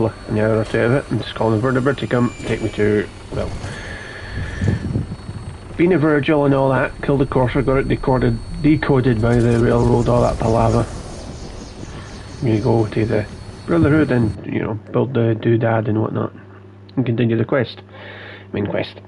an hour or two of it and just call the vertebrate to come take me to, well, being a Virgil and all that, killed the Corsair, got it decoded by the railroad, all that palaver. You go to the Brotherhood and, you know, build the doodad and whatnot and continue the quest. Main quest.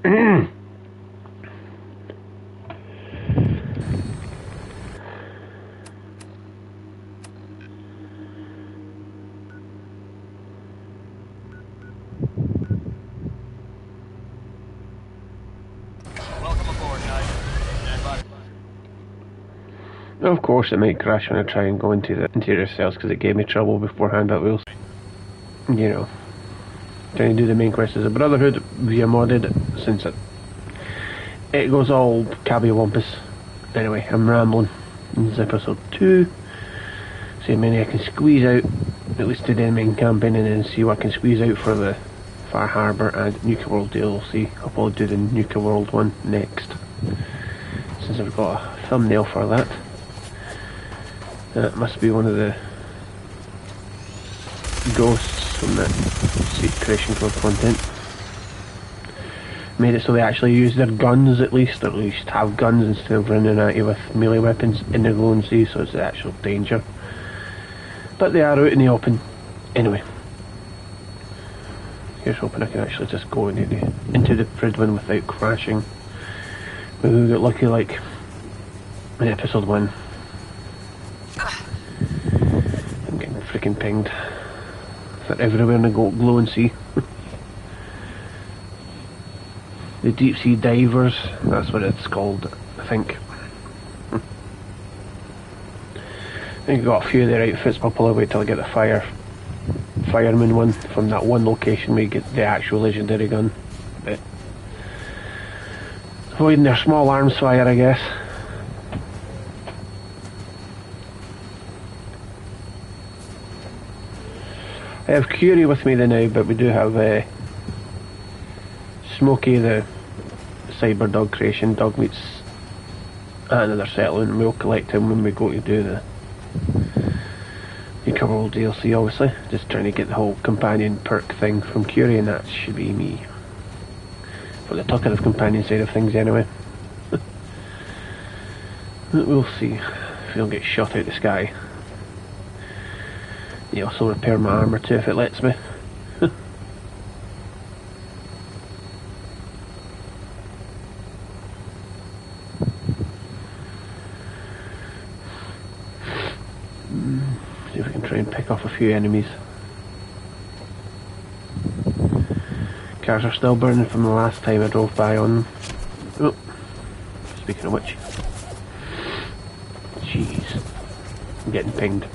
Of course it might crash when I try and go into the interior cells because it gave me trouble beforehand, but we'll, you know, trying to do the main quest as a Brotherhood via modded since it goes all cabby-wampus. Anyway, I'm rambling. This is episode 2. See how many I can squeeze out, at least to the main campaign, and then see what I can squeeze out for the Far Harbour and Nuka World DLC. I'll probably do the Nuka World one next, since I've got a thumbnail for that. That must be one of the ghosts from the Seed Creation Club content. Made it so they actually use their guns at least have guns instead of running at you with melee weapons in the glowing sea, so it's the actual danger. But they are out in the open. Anyway. Here's hoping I can actually just go into the Pridwin without crashing. We got lucky like in episode 1. I'm getting freaking pinged. They're everywhere in the glowing sea. The deep sea divers, that's what it's called, I think. I think I got a few of their outfits, but I'll probably wait till I get the fireman one from that one location where you get the actual legendary gun. But avoiding their small arms fire, I guess. I have Curie with me now, but we do have Smokey, the cyber dog creation, dog meets another settlement, and we'll collect him when we go to do the Nuka World DLC, obviously. Just trying to get the whole companion perk thing from Curie, and that should be me. For the talkative companion side of things, anyway. We'll see if he'll get shot out the sky. You also repair my armour too if it lets me. See if we can try and pick off a few enemies. Cars are still burning from the last time I drove by on them. Oh, speaking of which. Jeez. I'm getting pinged.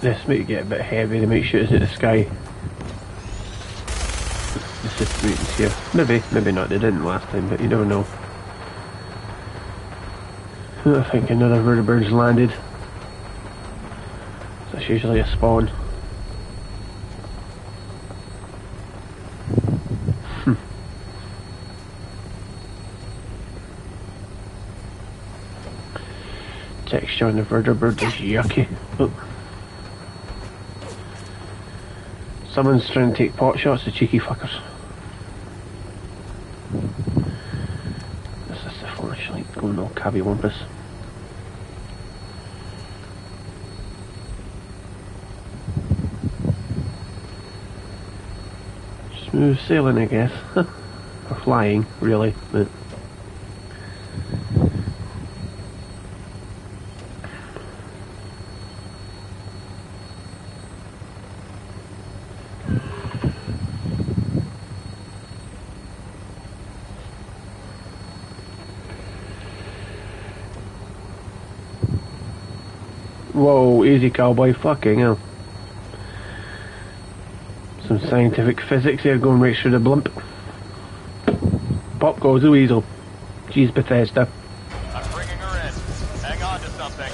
This might get a bit heavy, they might shoot us at the sky. Let's just wait and see. Maybe not, they didn't last time, but you never know. I think another vertebrate's landed. That's usually a spawn. Texture on the vertebrate is yucky. Oh. Someone's trying to take pot shots, the cheeky fuckers. This is the flashlight going all cabby-wampus. Smooth sailing, I guess. Or flying, really, but... Whoa, easy cowboy, fucking hell. Some scientific physics here going right through the blimp. Pop goes the weasel. Jeez, Bethesda. I'm bringing her in. Hang on to something.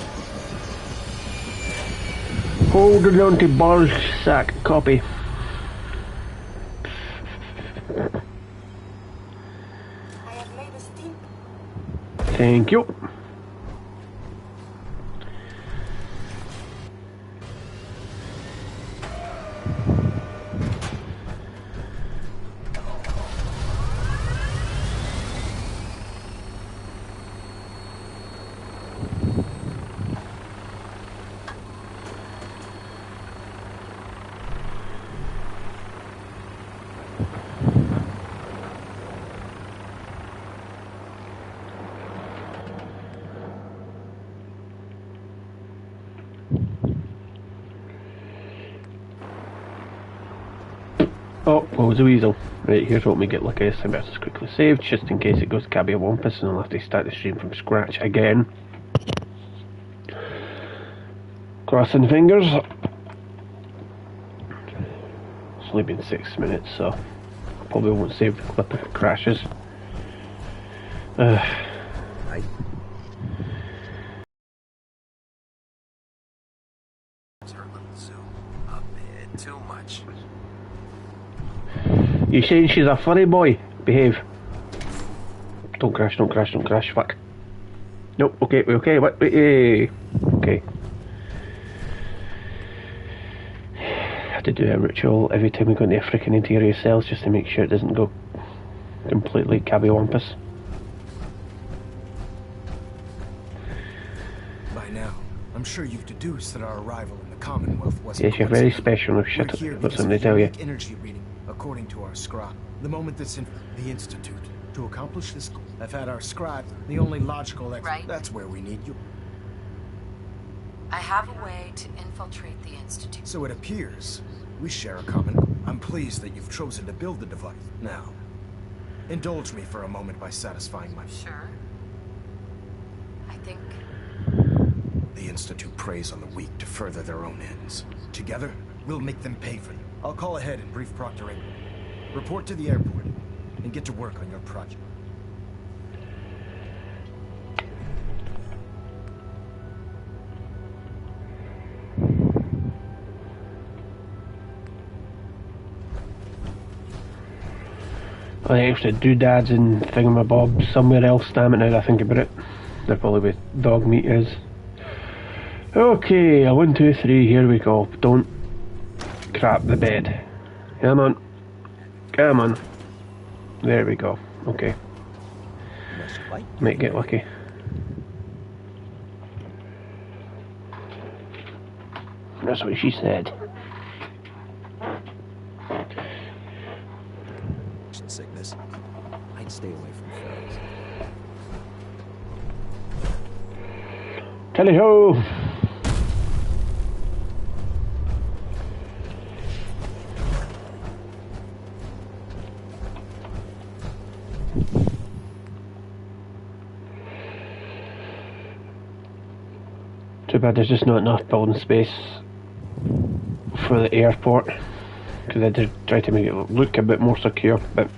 Hold it on to ball sack, copy. Thank you. Oh, what was the weasel? Right, here's what we get lucky this time. Let's quickly save, just in case it goes cabby-wampus and I'll have to start the stream from scratch again. Crossing fingers. It's only been 6 minutes, so probably won't save the clip if it crashes. Too much. You saying she's a funny boy? Behave. Don't crash, don't crash, don't crash, fuck. Nope, okay, we okay, what? Okay. Have to do a ritual every time we go into a freaking interior cells just to make sure it doesn't go completely cabby-wampus. By now, I'm sure you've deduced that our arrival in the Commonwealth wasn't. Yes, you're very special. No shit, I've got something to tell you. Energy reading, according to our scribe. The moment that's in the Institute. To accomplish this, I've had our scribe, the only logical right. That's where we need you. I have a way to infiltrate the Institute. So it appears we share a common. I'm pleased that you've chosen to build the device. Now, indulge me for a moment by satisfying my. Sure. I think. The Institute preys on the weak to further their own ends. Together, we'll make them pay for them. I'll call ahead and brief proctoring. Report to the airport, and get to work on your project. Oh, the extra doodads and thingamabobs somewhere else, damn it, now that I think about it. They're probably where dog meat is. Okay, 1, 2, 3, here we go. Don't crap the bed. Come on. Come on. There we go. Okay. Might get lucky. That's what she said. Sickness. I'd stay away from ferries. Tally ho! Too bad there's just not enough building space for the airport, because I did try to make it look a bit more secure, but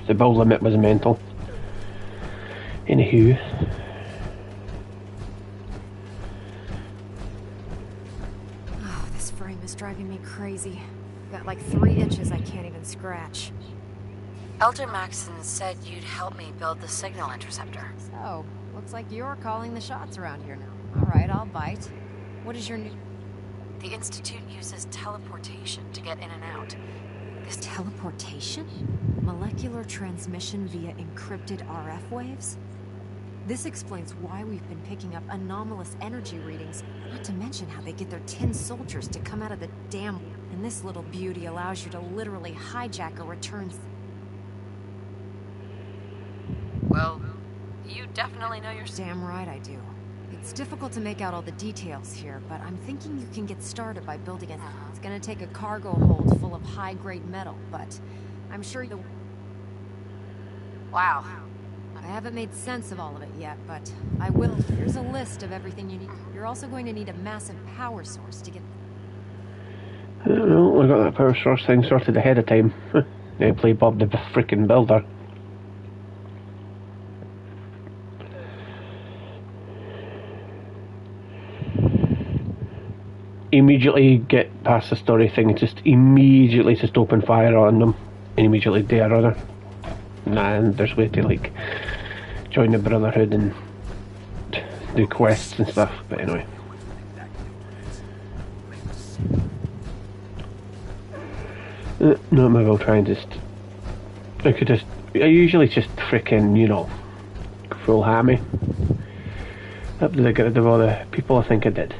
the build limit was mental. Anywho. Oh, this frame is driving me crazy. Got like 3 itches I can't even scratch. Elder Maxson said you'd help me build the signal interceptor. So, looks like you're calling the shots around here now. Alright, I'll bite. What is your new... The Institute uses teleportation to get in and out. This teleportation? Molecular transmission via encrypted RF waves? This explains why we've been picking up anomalous energy readings, not to mention how they get their tin soldiers to come out of the damn... And this little beauty allows you to literally hijack a return... Well, you definitely know your... Damn right I do. It's difficult to make out all the details here, but I'm thinking you can get started by building it. It's gonna take a cargo hold full of high-grade metal, but I'm sure the... Wow. I haven't made sense of all of it yet, but I will. Here's a list of everything you need. You're also going to need a massive power source to get... I don't know, I got that power source thing sorted ahead of time. Now play Bob the frickin' Builder. Immediately get past the story thing, just immediately just open fire on them and immediately do a runner. Nah, and there's way to like join the Brotherhood and do quests and stuff, but anyway. No, maybe I'll try and just... I usually just frickin', you know, full hammy. Nope, did I get rid of all the people? I think I did.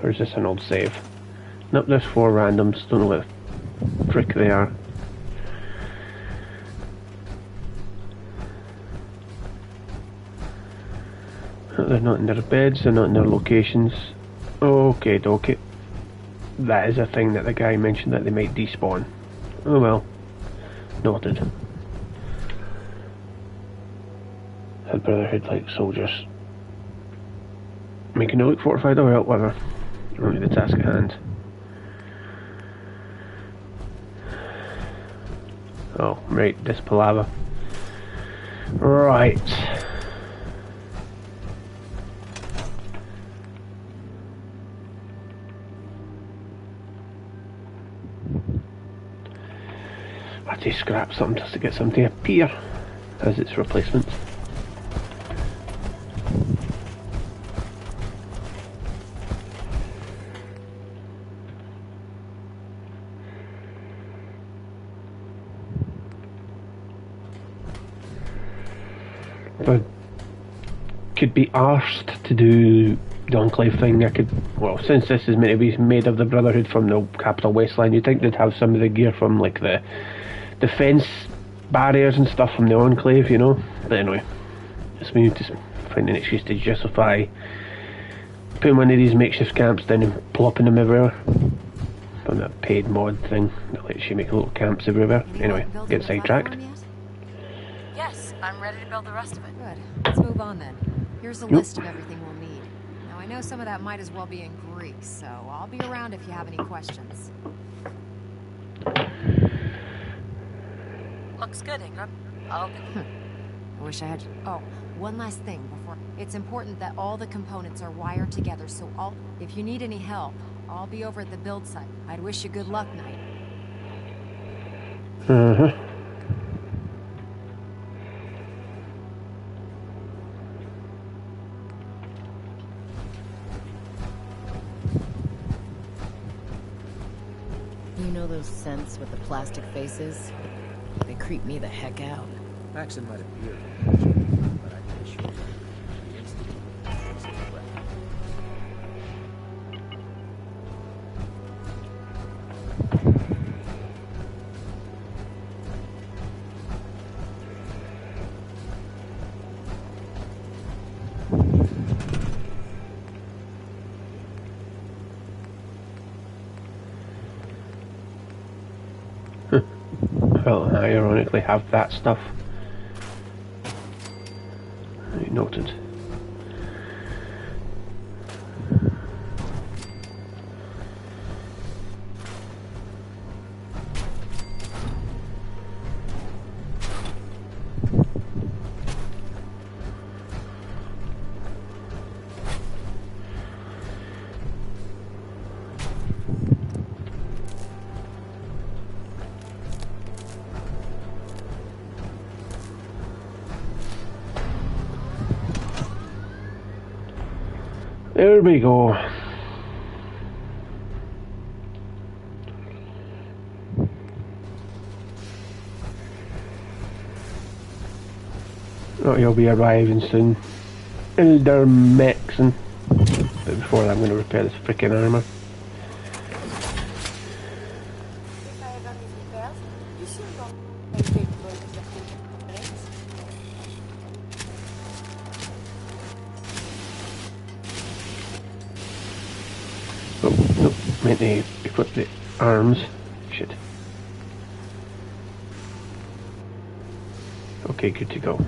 Or is this an old save? Nope, there's 4 randoms, don't know what the frick they are. They're not in their beds, they're not in their locations. Okay, dokie. That is a thing that the guy mentioned, that they might despawn. Oh well. Noted. Had Brotherhood like soldiers. Making no look fortified, or well, whatever. Only the task at hand. Oh, right, this palaver. Right. I have to scrap something just to get something to appear as its replacement. But could be arsed to do the Enclave thing. I could, well, since this is meant to be made of the Brotherhood from the Capital Wasteland, you'd think they'd have some of the gear from like the defence barriers and stuff from the Enclave, you know. But anyway, just me to find an excuse to justify putting one of these makeshift camps down and plopping them everywhere. From that paid mod thing that lets you make little camps everywhere. Anyway, get sidetracked. Yes, I'm ready to build the rest of it. Good. Let's move on then. Here's a list of everything we'll need. Now I know some of that might as well be in Greek, so I'll be around if you have any questions. Looks good, Ingram. I'll open. I wish I had... Oh, one last thing before... It's important that all the components are wired together, so if you need any help, I'll be over at the build site. I'd wish you good luck, Knight. Uh-huh. You know those scents with the plastic faces? They creep me the heck out. Maxon might appear, but I can assure you, the Institute is a threat. Well, I ironically have that stuff. Noted. There we go. Oh, you'll be arriving soon. Elder Mexon. But before that, I'm going to repair this freaking armor. Oh, nope, meant to equip the arms. Shit. Okay, good to go.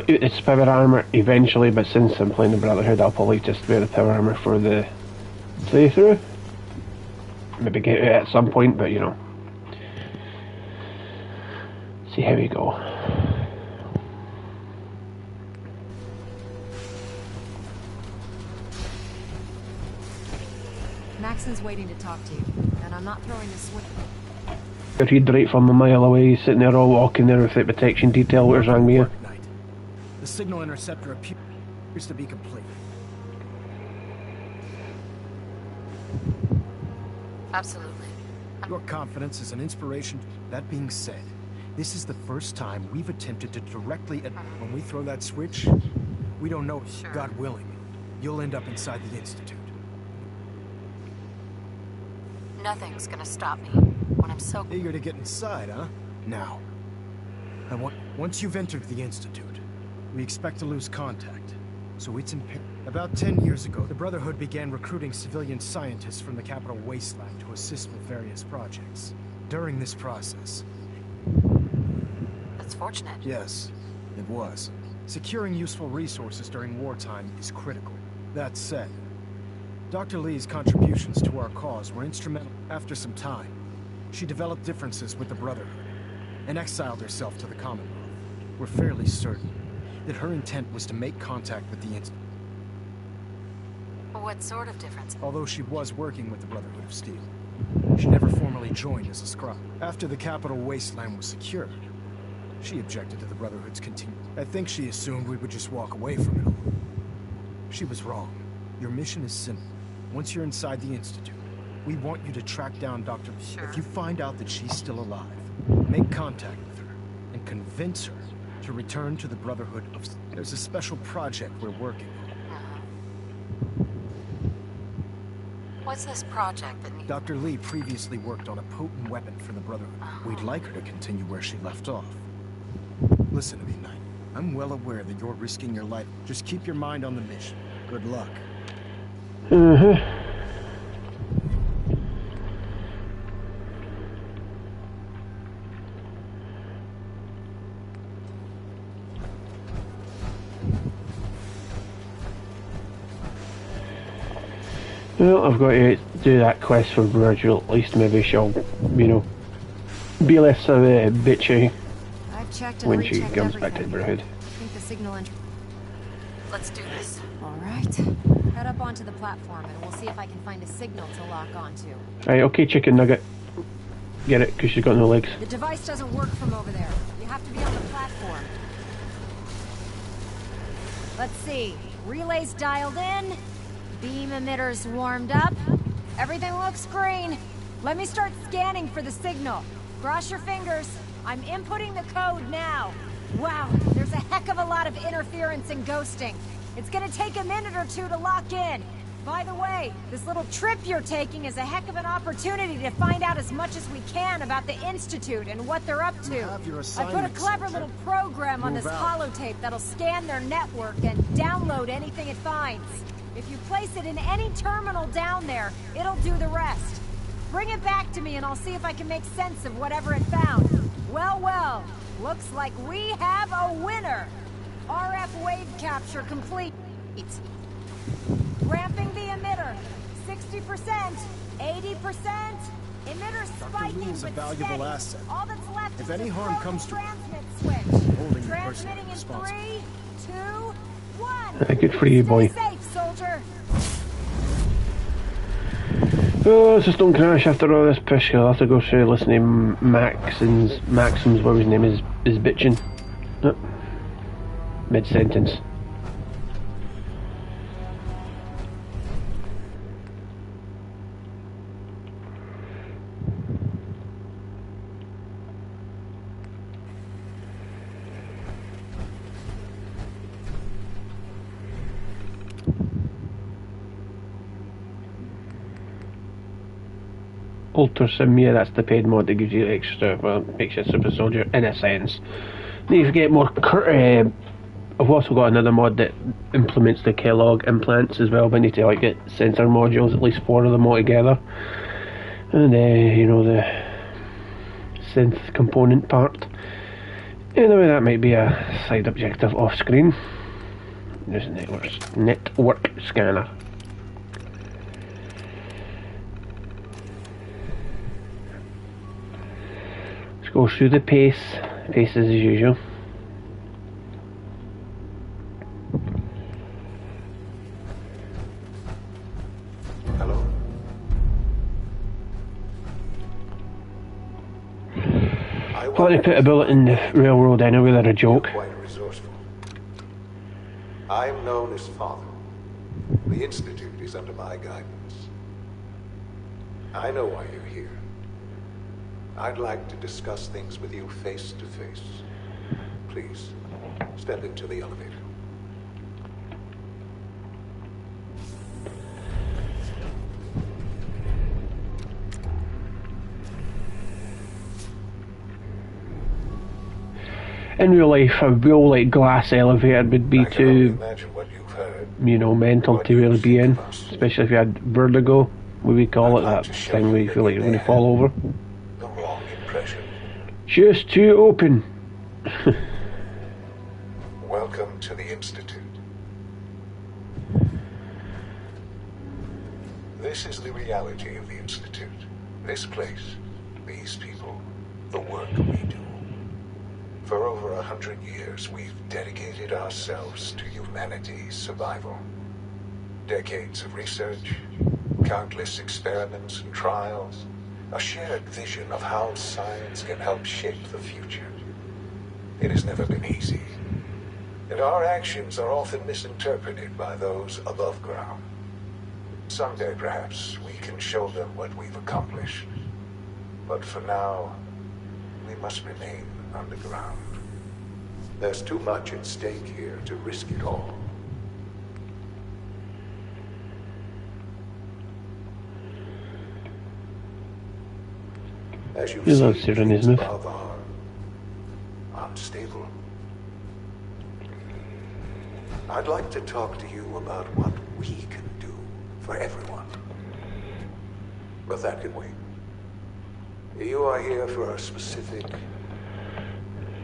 It's power armor eventually, but since I'm playing the Brotherhood, I'll probably just wear the power armor for the playthrough. maybe get it at some point, but you know, see how we go. Maxon's waiting to talk to you, and I'm not throwing the switch. I read right from a mile away, sitting there all walking there with the protection detail. Where's wrong with you? The signal interceptor appears to be complete. Absolutely. Your confidence is an inspiration. That being said, this is the first time we've attempted to directly when we throw that switch, we don't know. Sure. God willing, you'll end up inside the Institute. Nothing's gonna stop me when I'm so... Eager to get inside, huh? Now. Once you've entered the Institute, we expect to lose contact. So it's imperative. About 10 years ago, the Brotherhood began recruiting civilian scientists from the capital wasteland to assist with various projects. During this process... That's fortunate. Yes, it was. Securing useful resources during wartime is critical. That said, Dr. Lee's contributions to our cause were instrumental. After some time, she developed differences with the Brotherhood and exiled herself to the Commonwealth. We're fairly certain that her intent was to make contact with the Institute. What sort of difference? Although she was working with the Brotherhood of Steel, she never formally joined as a scribe. After the capital wasteland was secured, she objected to the Brotherhood's continued. I think she assumed we would just walk away from it all. She was wrong. Your mission is simple. Once you're inside the Institute, we want you to track down Dr. Sure. If you find out that she's still alive, make contact with her and convince her to return to the Brotherhood of... There's a special project we're working on. What's this project that needs... Dr. Lee previously worked on a potent weapon for the Brotherhood. We'd like her to continue where she left off. Listen to me, Knight. I'm well aware that you're risking your life. Just keep your mind on the mission. Good luck. Well, I've got to do that quest for Virgil. At least maybe she'll, you know, be less of a bitchy I've checked and when she rechecked comes back to the everything. Brotherhood. I think the signal entry. Let's do this. All right. Head up onto the platform, and we'll see if I can find a signal to lock onto. Right, okay, chicken nugget. Get it, because she's got no legs. The device doesn't work from over there. You have to be on the platform. Let's see. Relays dialed in. Beam emitters warmed up. Everything looks green. Let me start scanning for the signal. Cross your fingers. I'm inputting the code now. Wow, there's a heck of a lot of interference and ghosting. It's gonna take a minute or two to lock in. By the way, this little trip you're taking is a heck of an opportunity to find out as much as we can about the Institute and what they're up to. have your I put a assignment, clever soldier. little program on Move this out. holotape that'll scan their network and download anything it finds. If you place it in any terminal down there, it'll do the rest. Bring it back to me and I'll see if I can make sense of whatever it found. Well, well, looks like we have a winner. RF wave capture complete. Ramping the emitter. 60%, 80%. Emitter spiking, Lee is a but valuable steady. asset. All that's left If is any to harm throw comes the to it, transmit switch. holding you personally Transmitting in responsible. 3, 2, 1. Good for you, boy. Stay safe, soldier. Oh, just don't crash after all this push. I'll have to go through listening to Maxim's, what his name is bitching. Oh. Mid-sentence. Alter Sim, yeah, that's the paid mod that gives you extra, well, makes you a super soldier, in a sense. Need to get more I've also got another mod that implements the Kellogg implants as well, but I need to like get sensor modules, at least 4 of them all together. And you know, the synth component part. Anyway, that might be a side objective off screen. There's a network scanner. go through the paces as usual. Hello. Thought they put a bullet in the railroad anyway, they're a joke. Quite resourceful. I'm known as Father. The Institute is under my guidance. I know why you're here. I'd like to discuss things with you face to face. Please, step into the elevator. In real life, a real like glass elevator would be too, Imagine what you've heard. you know, mental to really be in. Especially if you had vertigo, what we call it, that thing where you feel like you're going to fall over. The wrong impression. Just too open. Welcome to the Institute. This is the reality of the Institute. This place, these people, the work we do. For over 100 years, we've dedicated ourselves to humanity's survival. Decades of research, countless experiments and trials, a shared vision of how science can help shape the future. It has never been easy, and our actions are often misinterpreted by those above ground. Someday, perhaps, we can show them what we've accomplished. But for now, we must remain underground. There's too much at stake here to risk it all. As you've He seen, loves Cyrano, things isn't it? above are unstable. I'd like to talk to you about what we can do for everyone. But that can wait. You are here for a specific,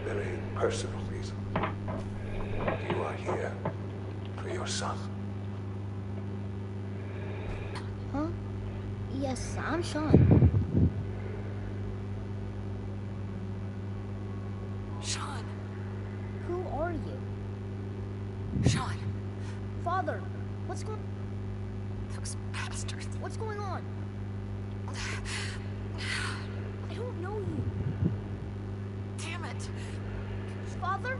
very personal reason. You are here for your son. Huh? Yes, I'm Sean. Sean. Who are you? Sean. Father, what's going... Those bastards. What's going on? I don't know you. Damn it. Father?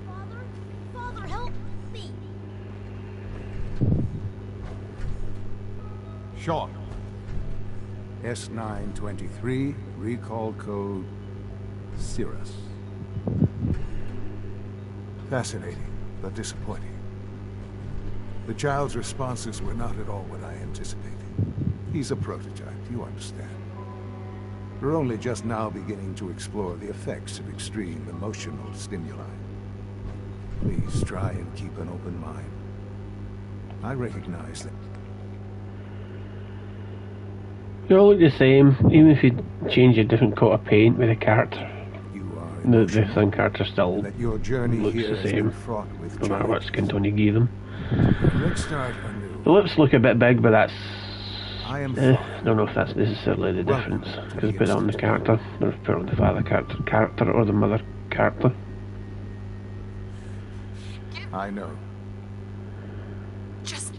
Father? Father, help me! Sean. S923, recall code Cirrus. Fascinating, but disappointing. The child's responses were not at all what I anticipated. He's a prototype, you understand. We're only just now beginning to explore the effects of extreme emotional stimuli. Please try and keep an open mind. I recognize that. They all look the same, even if you change a different coat of paint with a character. You are The emotional, thing character still that your journey looks here the has same, been fraught with no matter what challenges. skin tone you give them. Let's start anew. The lips look a bit big, but that's... I am I Father. don't know if that's necessarily the Welcome difference, to because the put it on the Institute. character, or put it on the father character or the mother character. I know. Just...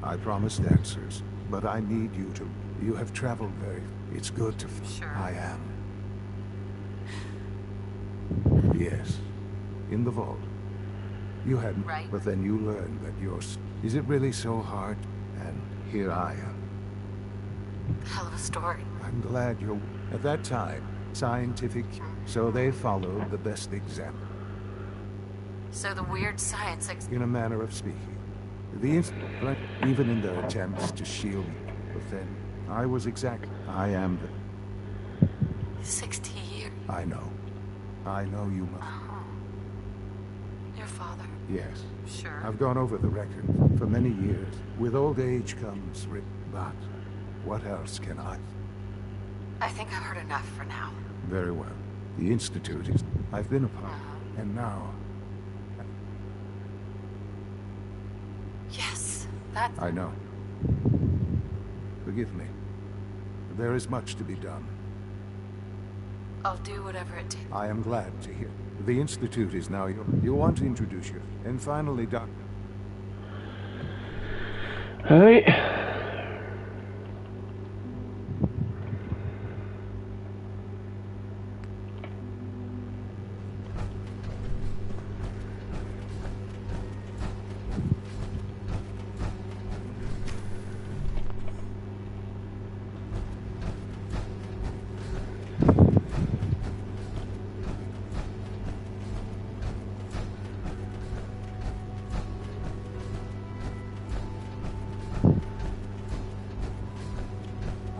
I promised answers, but I need you to... You have traveled very... It's good to... Sure. I am. Yes. In the vault. You hadn't... Right. But then you learned that yours... Is it really so hard? And here I am. Hell of a story. I'm glad you're... At that time, scientific... So they followed the best example. So the weird science In a manner of speaking. But even in their attempts to shield me. But then, I was exact. I am the... 60 years. I know. I know you must. Your father. Yes. Sure. I've gone over the record for many years. With old age comes... But what else can I... I think I've heard enough for now. Very well. The Institute is... I've been a part. And now... Yes, that's... I know. Forgive me. There is much to be done. I'll do whatever it takes. I am glad to hear. The Institute is now yours. You want to introduce you. And finally, Doc. Alright.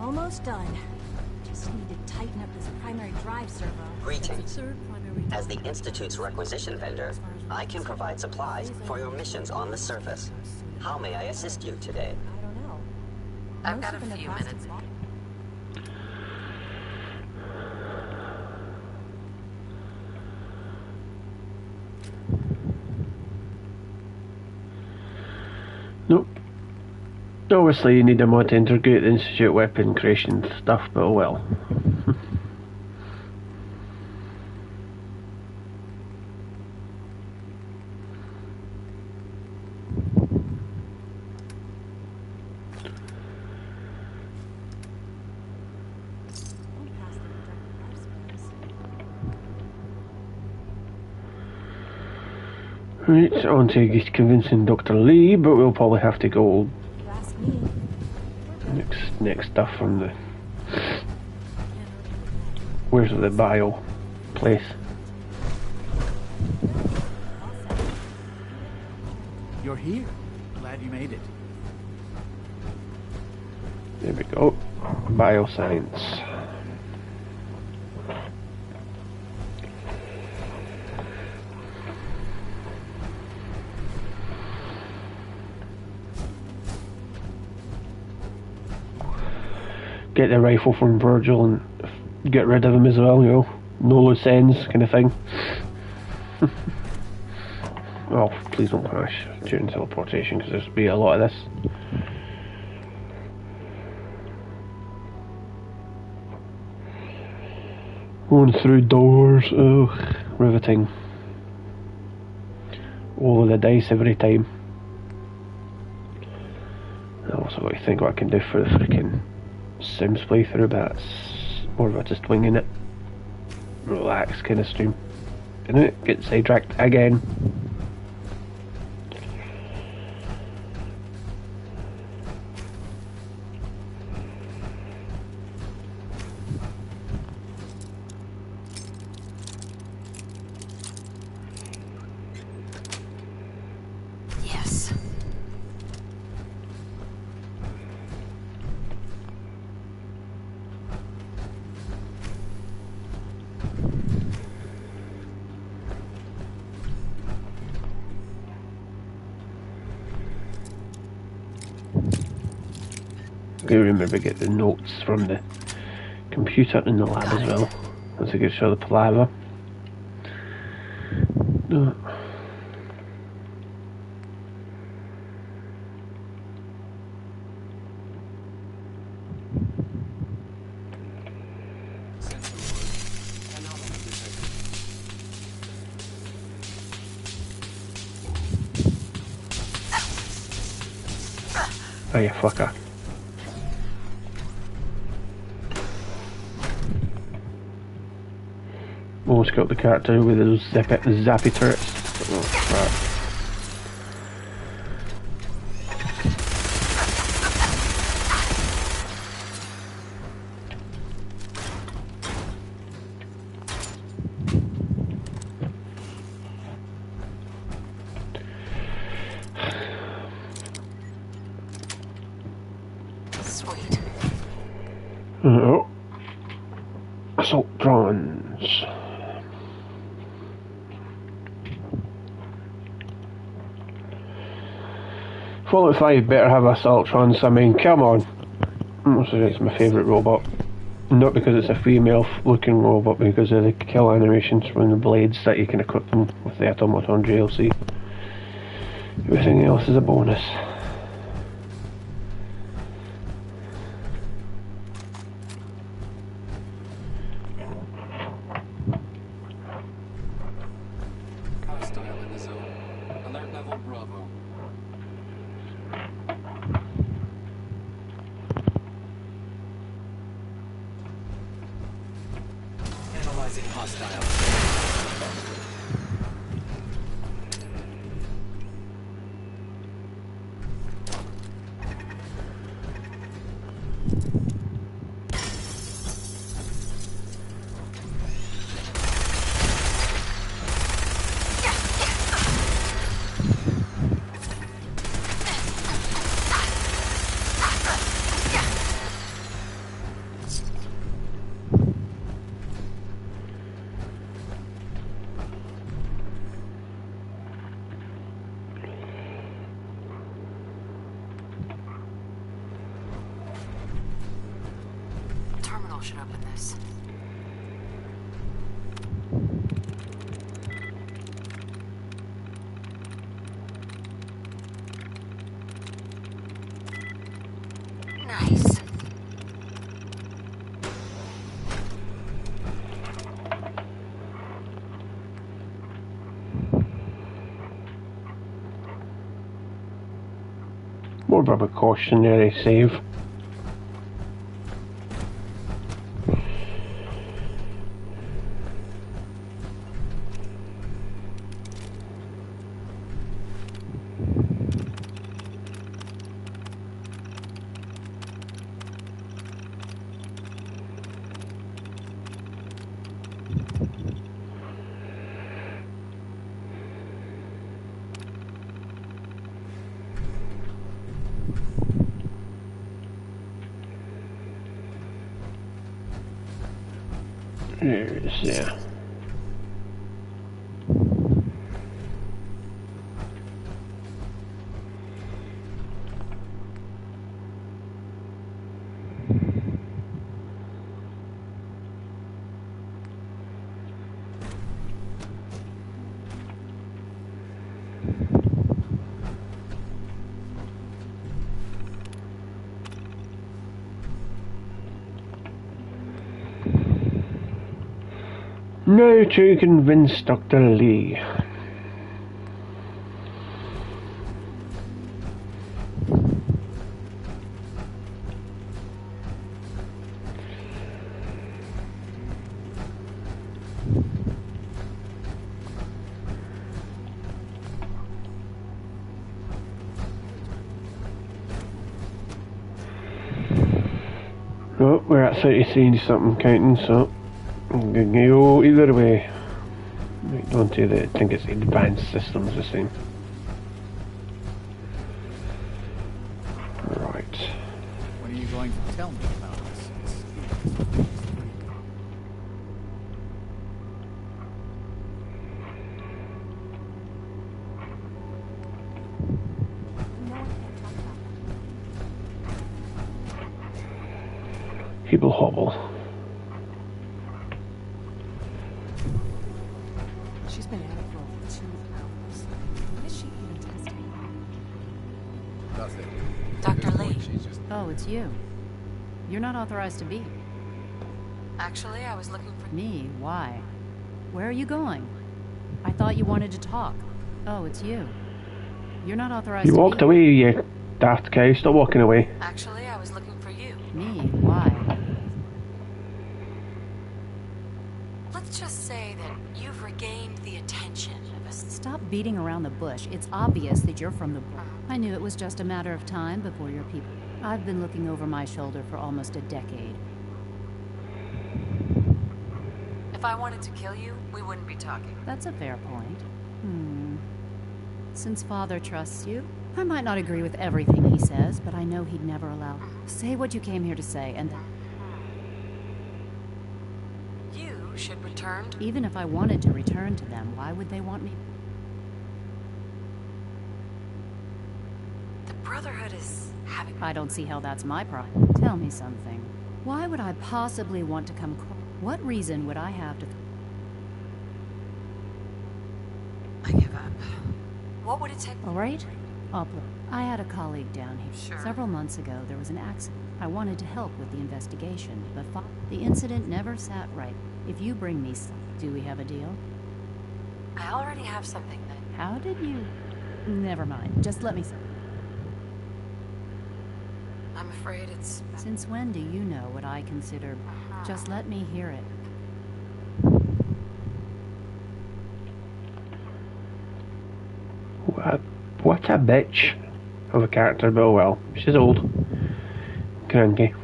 Almost done. Just need to tighten up this primary drive servo. Greetings. As the Institute's requisition vendor, I can provide supplies for your missions on the surface. How may I assist you today? I don't know. I've got a few minutes. Nope. Obviously, you need a mod to integrate the Institute weapon creation stuff, but oh well. Right, on to convincing Dr. Lee, but we'll probably have to go next stuff from the... Where's the bio place? You're here. Glad you made it. There we go. Bioscience. Get the rifle from Virgil and get rid of him as well, you know. No loose ends kind of thing. Oh, please don't crash during teleportation, because there's be a lot of this. Going through doors, oh, riveting. All the dice every time. I also got to think what I can do for the freaking Sims playthrough, but that's more about just winging it. Relax kind of stream. Didn't it? Get sidetracked again. Yes. I remember to get the notes from the computer in the lab as well. That's a good show, the palaver. No. Oh, you fucker. Almost got the character with those zappy turrets. Oh, crap. Sweet. Oh. Assault drones. Fallout 5 better have assaultrons. I mean, come on. It's my favourite robot. Not because it's a female looking robot, but because of the kill animations from the blades that you can equip them with the automaton DLC. Everything else is a bonus. should open this. Nice. More of a cautionary save. Yeah. Now to convince Dr. Lee. Oh, we're at 33 something counting, so I'm going to go either way. Don't do that. I think it's advanced systems the same. Right. When are you going to tell me about this? People hobble. She's been at it for over 2 hours. What is she even testing? Nothing. Dr. Lee. Oh, it's you. You're not authorized to be. Actually, I was looking for... Me? Why? Where are you going? I thought you wanted to talk. Oh, it's you. You're not authorized You to be. walked away, you daft cow. Stop walking away. Actually, I was looking for you. Me? Why? Let's just say that you've regained the attention of a... Stop beating around the bush. It's obvious that you're from the... I knew it was just a matter of time before your people... I've been looking over my shoulder for almost a decade. If I wanted to kill you, we wouldn't be talking. That's a fair point. Since Father trusts you, I might not agree with everything he says, but I know he'd never allow... Say what you came here to say, and... You should return to... Even if I wanted to return to them, why would they want me? The Brotherhood is having... I don't see how that's my problem. Tell me something. Why would I possibly want to come... What reason would I have to... I give up. What would it take? All right? I had a colleague down here. Sure. Several months ago, there was an accident. I wanted to help with the investigation, but the incident never sat right. If you bring me some, do we have a deal? I already have something that... How did you... Never mind. Just let me say. I'm afraid it's... Since when do you know what I consider... Just let me hear it. What a bitch of a character, but oh well. She's old. Cranky.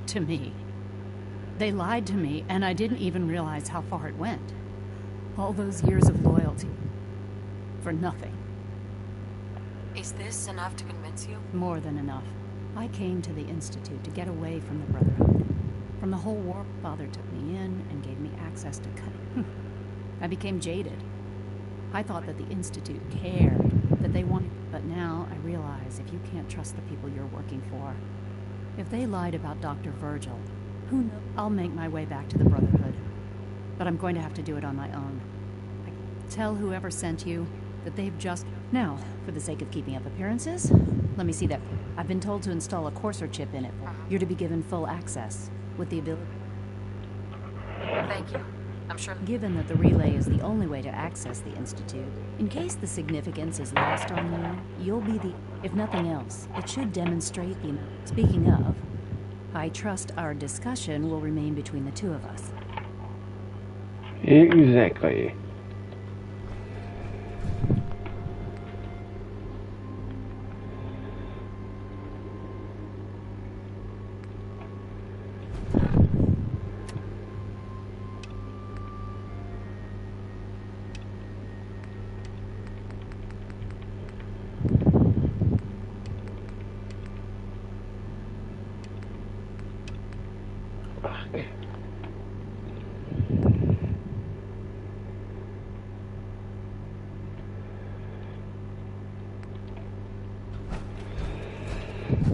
To me. They lied to me, and I didn't even realize how far it went. All those years of loyalty. For nothing. Is this enough to convince you? More than enough. I came to the Institute to get away from the Brotherhood. From the whole war, Father took me in and gave me access to cutting. I became jaded. I thought that the Institute cared, that they wanted... But now I realize if you can't trust the people you're working for, if they lied about Dr. Virgil, who knows? I'll make my way back to the Brotherhood. But I'm going to have to do it on my own. Tell whoever sent you that they've just... Now, for the sake of keeping up appearances, let me see that. I've been told to install a courser chip in it. You're to be given full access, with the ability... Thank you. I'm sure... Given that the relay is the only way to access the Institute, in case the significance is lost on you, you'll be the... If nothing else, it should demonstrate the... Speaking of, I trust our discussion will remain between the two of us. Exactly.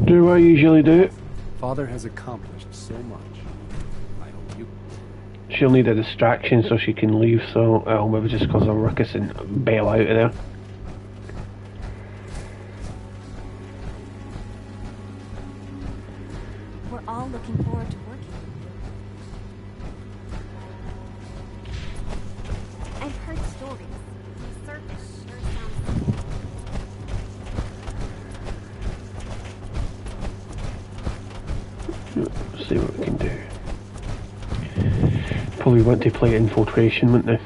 Do I usually do it? Father has accomplished so much. I hope you... She'll need a distraction so she can leave, so I'll maybe just cause a ruckus and bail out of there. We're all looking forward to working. I've heard stories. The surface sure sounds... Let's see what we can do. Probably want to play infiltration, wouldn't they?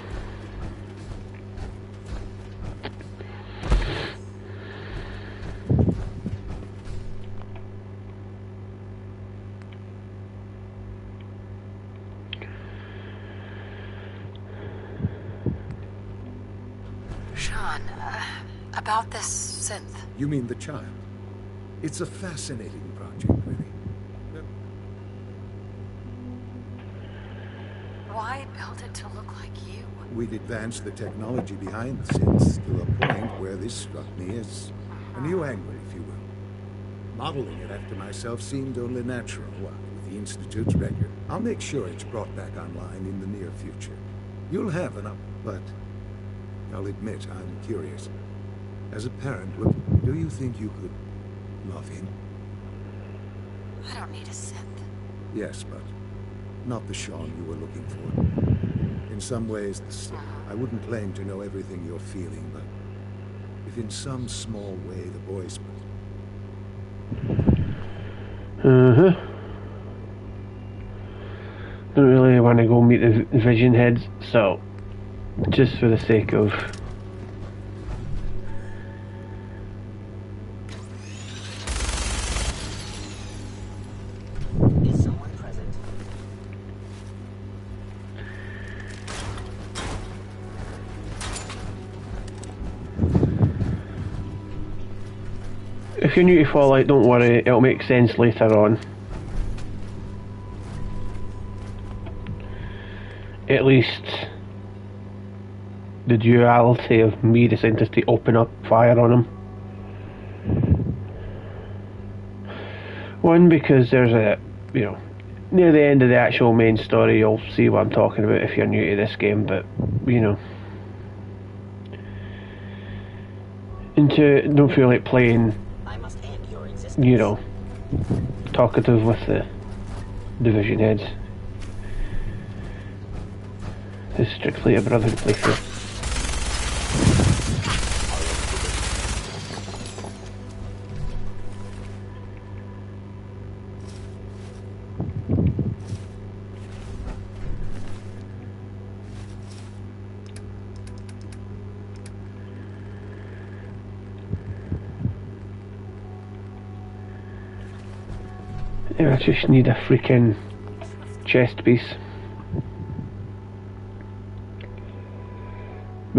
Sean, about this synth. You mean the child? It's a fascinating project, really. Why build it to look like you? We'd advanced the technology behind the synths to a point where this struck me as a new angle, if you will. Modeling it after myself seemed only natural. What, with the Institute's record? I'll make sure it's brought back online in the near future. You'll have an up, but I'll admit I'm curious. As a parent, look, do you think you could love him? I don't need a synth. Yes, but not the Sean you were looking for. In some ways, the same. I wouldn't claim to know everything you're feeling, but if in some small way the boys... Don't really want to go meet the vision heads, so just for the sake of... Is someone present? If you're new to Fallout, don't worry, it'll make sense later on. At least the duality of me deciding just to open up fire on him. One, because there's a, you know, near the end of the actual main story you'll see what I'm talking about if you're new to this game, but, you know. And two, don't feel like playing, you know, talkative with the division heads. It's strictly a Brotherhood playthrough. Yeah, I just need a freaking chest piece.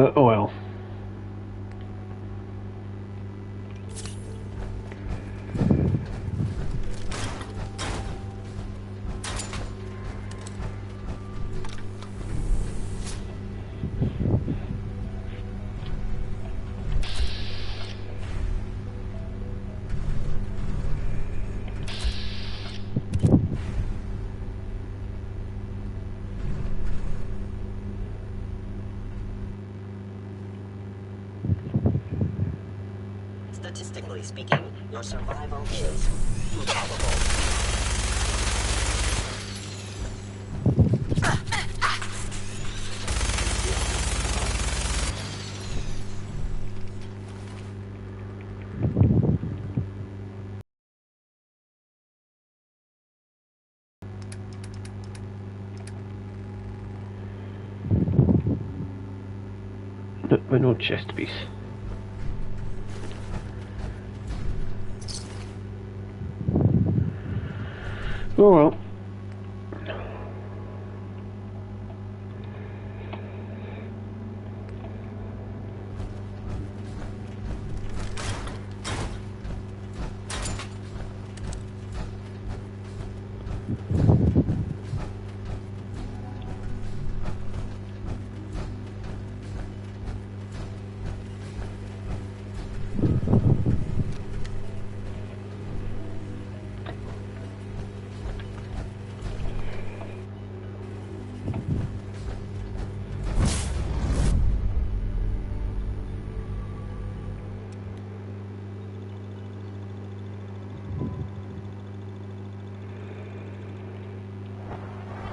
But oh well. Statistically speaking, your survival is improbable. No chest piece. Oh well.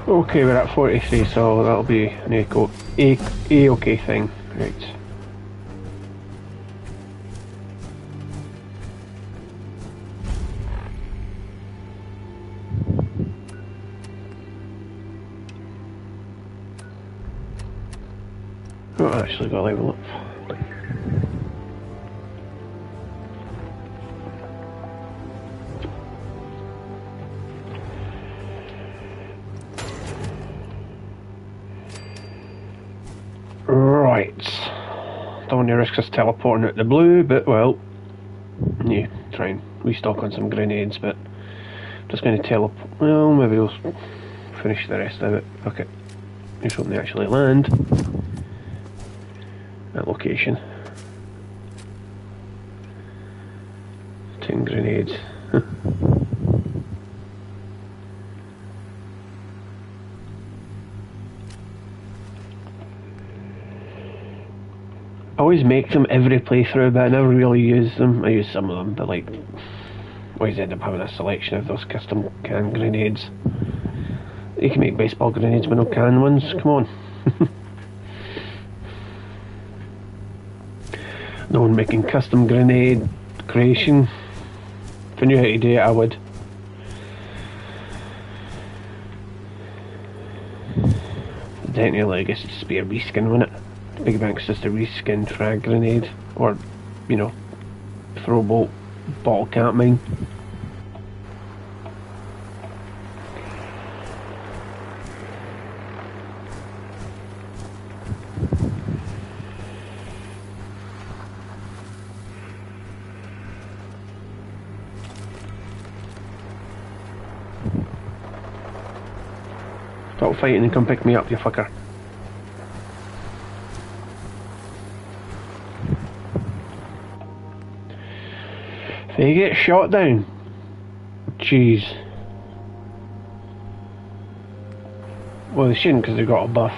Okay, we're at 43, so that'll be an A-okay thing, right. Oh, I actually got a level up. Right. Don't want to risk us teleporting out the blue, but well, yeah, try and restock on some grenades, but just going to teleport. Well, maybe we'll finish the rest of it. Okay. Just hope they actually land at location. 10 grenades. I always make them every playthrough, but I never really use them. I use some of them, but like, always end up having a selection of those custom can grenades. You can make baseball grenades with no can ones, come on. No one making custom grenade creation. If I knew how to do it, I would. Technically, I guess it'd just be a reskin, wouldn't it? Big Bank's just a reskin frag grenade, or, you know, throw bolt, bottle cap mine. Stop fighting and come pick me up, you fucker. They get shot down. Jeez. Well, they shouldn't because they've got a buff.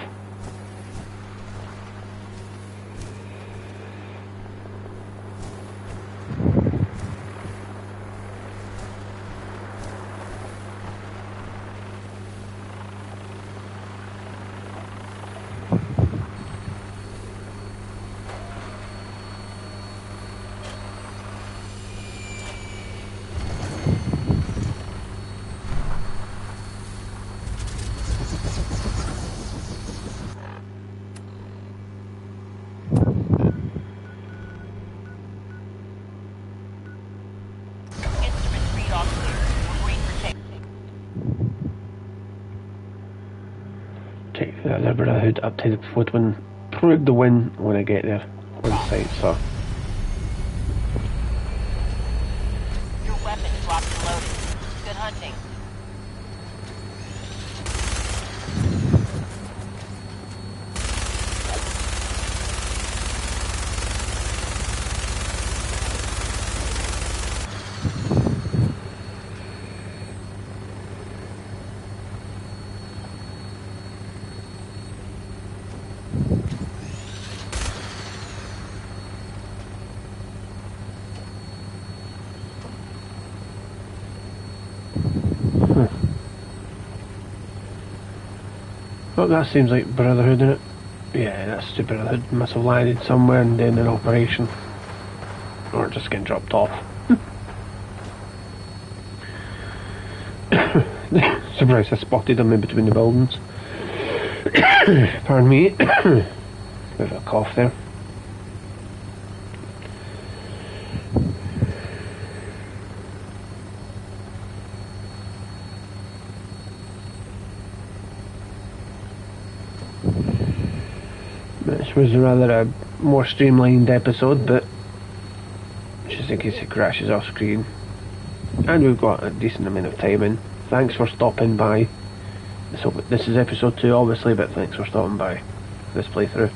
Take the Brotherhood up to the Woodwind prove the win when I get there on site, so. Your weapon is locked and loaded. Good hunting. Well, that seems like Brotherhood, innit? Yeah, that's the Brotherhood. Must have landed somewhere and then an operation. Or just getting dropped off. Surprised I spotted them in between the buildings. Pardon me. Bit of a cough there. This was rather a more streamlined episode, but just in case it crashes off screen. And we've got a decent amount of time in. Thanks for stopping by. So this is episode 2 obviously, but thanks for stopping by this playthrough.